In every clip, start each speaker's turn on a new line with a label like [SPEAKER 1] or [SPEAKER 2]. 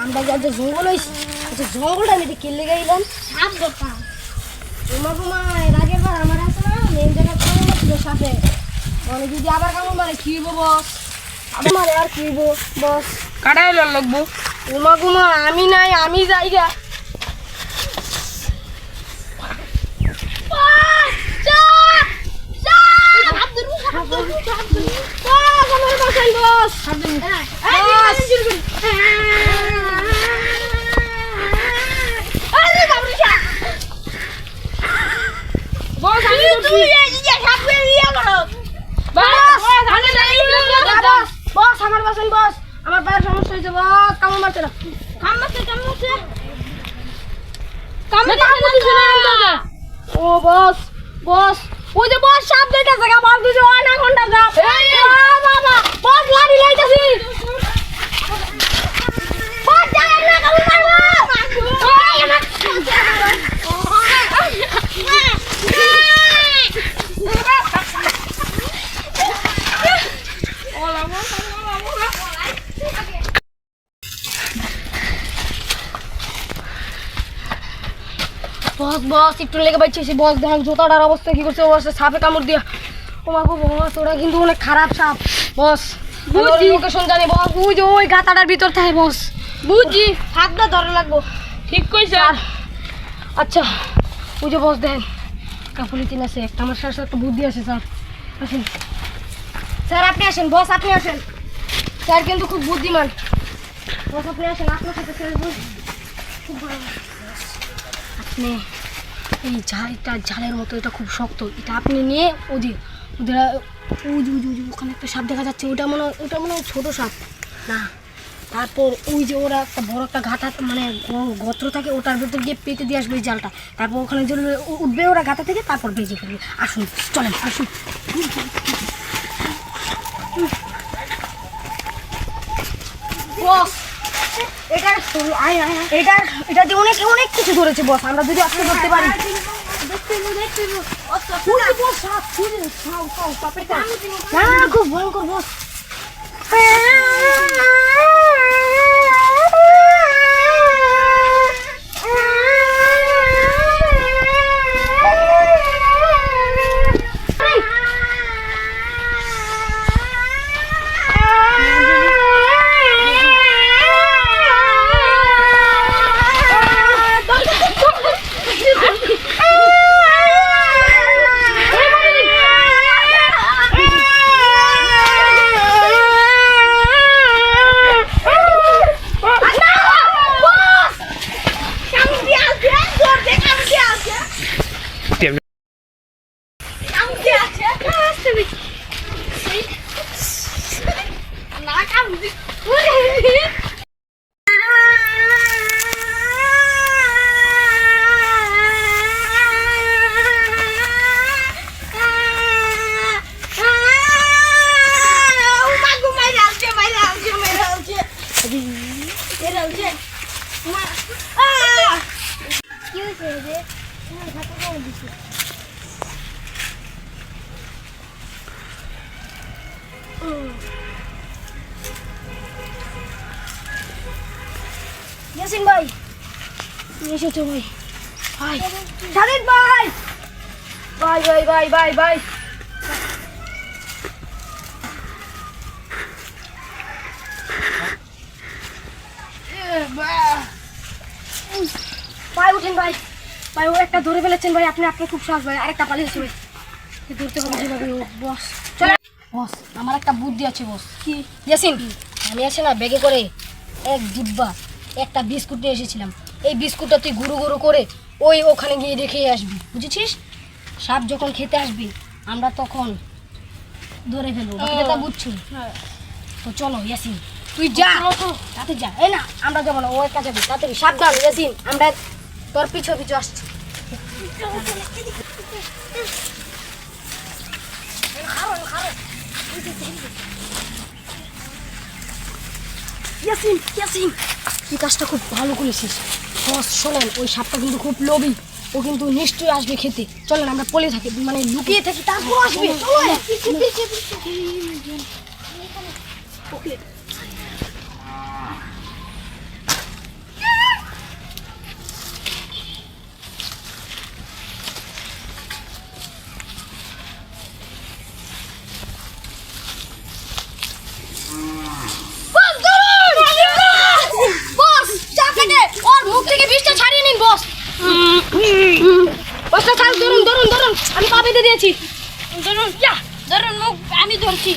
[SPEAKER 1] আমরা যে জঙ্গল হয়েছি জঙ্গলটা আমি কিনলে গেলাম সাপ ধরতাম তোমার এর আগের বার আমার আছে না মেন জায়গায় কামড় ছিল সাপে মানে যদি আবার কামড় মারে কি হইব বস আমার আর কি হইব বস
[SPEAKER 2] কাটাই লাগবো
[SPEAKER 1] ঘুমা আমি নাই আমি যাইগা আমার পায়ের সমস্যা হয়েছে বস কামড় মারছে না ও বস বস ওই যে বস সাপ দেখতেছে গা বস দুজো আনাকোন্ডা গা বাবা বস লাড়ি লাইতাছি বস জানেন না কামড় মারবো ওই আমার বস বস একটু লেগে পাইছি বস দেখ জুতাটার অবস্থা কি করছে বস সাপে কামড় দিয়া ও মা গো বস ওরা কিন্তু অনেক খারাপ সাপ বস বুঝি লোকেশন জানি বস ওই যে ওই গাতাটার ভিতর থাকে বস বুঝি হাতটা ধরে লাগবো
[SPEAKER 2] ঠিক কইছ
[SPEAKER 1] আচ্ছা ওই যে বস দেন কাপুলিতিন আছে একটা আমার সাথে একটা বুদ্ধি আছে স্যার আসেন স্যার আপনি আসেন বস আপনি আসেন স্যার কিন্তু খুব বুদ্ধিমান বস আপনি আসেন আপনার সাথে স্যার খুব ভালো আপনি এই ঝালের মতো এটা খুব শক্ত এটা আপনি নিয়ে ওদের ওখানে একটা সাপ দেখা যাচ্ছে ওটা মনে হয় ছোটো সাপ না তারপর ওই যে ওরা একটা বড় একটা ঘাটা মানে গত্র থাকে ওটার ভেতর গিয়ে পেতে দিয়ে আসবে ওই জালটা তারপর ওখানে জ্বলবে উঠবে ওরা গাতা থেকে তারপর বেজে ফেলবে আসুন চলেন আসুন বস এটা দিয়ে অনেক কিছু ধরেছে বস আমরা যদি আজকে ধরতে পারি না খুব ভয়ঙ্কর বস ইয়াসিন ভাই এসেছো ভাই ভাই শালিদ ভাই ভাই ভাই ভাই ভাই ভাই ভাই উঠেন ভাই ভাই ও একটা ধরে ফেলেছেন ভাই আপনি খুব সাহস ভাই আরেকটা পালিয়েছে ভাই ধরতে হবে যেভাবে বস চলে বস আমার একটা বুদ্ধি আছে বস কি ইয়াসিন আমি আছে না ব্যাগে করে এক ডিব্বা একটা বিস্কুট নিয়ে এসেছিলাম এই বিস্কুটটা তুই গুঁড়ো গুঁড়ো করে ওখানে গিয়ে রেখে আসবি বুঝেছিস সাপ যখন খেতে আসবি আমরা তখন ধরে ফেলবো বাকিটা বুঝছো তো চলো ইয়াসিন তুই যা তাতে যা এই না আমরা যাবো না ও একা যাবি তাড়াতাড়ি সাবধান ইয়াসিন আমরা তোর পিছু পিছু আসছি ইয়াসিন ইয়াসিন তুই কাজটা খুব ভালো করেছিস বস শোনেন ওই সাপটা কিন্তু খুব লোভী ও কিন্তু নিশ্চয়ই আসবে খেতে চলেন আমরা পলে থাকি মানে লুকিয়ে থাকি তারপর আসবে দিয়েছি। ধরুন, যা ধরুন মুখ আমি ধরছি।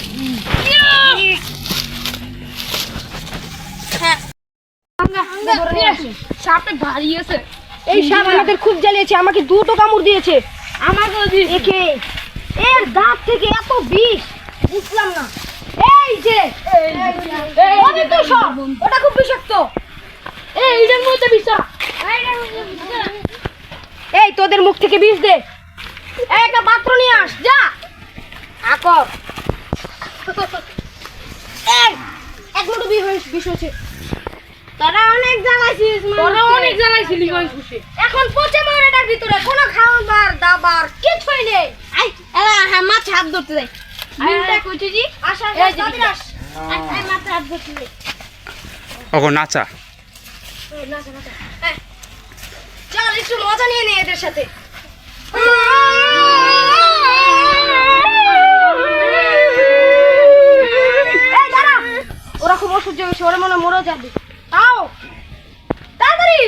[SPEAKER 1] হ্যাঁ, ধরে নিয়ে আসি।
[SPEAKER 2] সাপটা ভারী আছে।
[SPEAKER 1] এই সাপ আমাদের খুব জ্বালিয়েছে, আমাকে 2টো কামড় দিয়েছে।
[SPEAKER 2] আমাকেও দিয়েছে।
[SPEAKER 1] একে এর দাঁত থেকে এত বিষ বুঝলাম না। এই যে ওই তো সব, ওটা খুব বিষাক্ত।
[SPEAKER 2] এইটার মধ্যে বিষা।
[SPEAKER 1] এই তোদের মুখ থেকে বিষ দে। এই একটা পাত্র নিয়ে আস, যা আকর। এই এক মুঠো বিষ হয়েছে। তোরা অনেক জ্বালাইছিস,
[SPEAKER 2] তোরা অনেক জ্বালাইছিলি ওই খুশি।
[SPEAKER 1] এখন পচে মরে এটার ভিতরে কোনো খাবার দাবার কিছুই নেই। আই মাছ হাত ধরতে যাই।
[SPEAKER 2] মিনটা কইছি জি।
[SPEAKER 1] আসা
[SPEAKER 2] এই যে
[SPEAKER 1] দাদির আস। আই মাছ হাত ধরতে যাই।
[SPEAKER 3] ওগো নাচা
[SPEAKER 1] নাচা নাচা। চল একটু মজা নিয়ে নে এদের সাথে। এই দাঁড়া, ওরা খুব অসহ্য হয়েছে, ওরা মনে হয় মরে যাবে। তাও তাড়াতাড়ি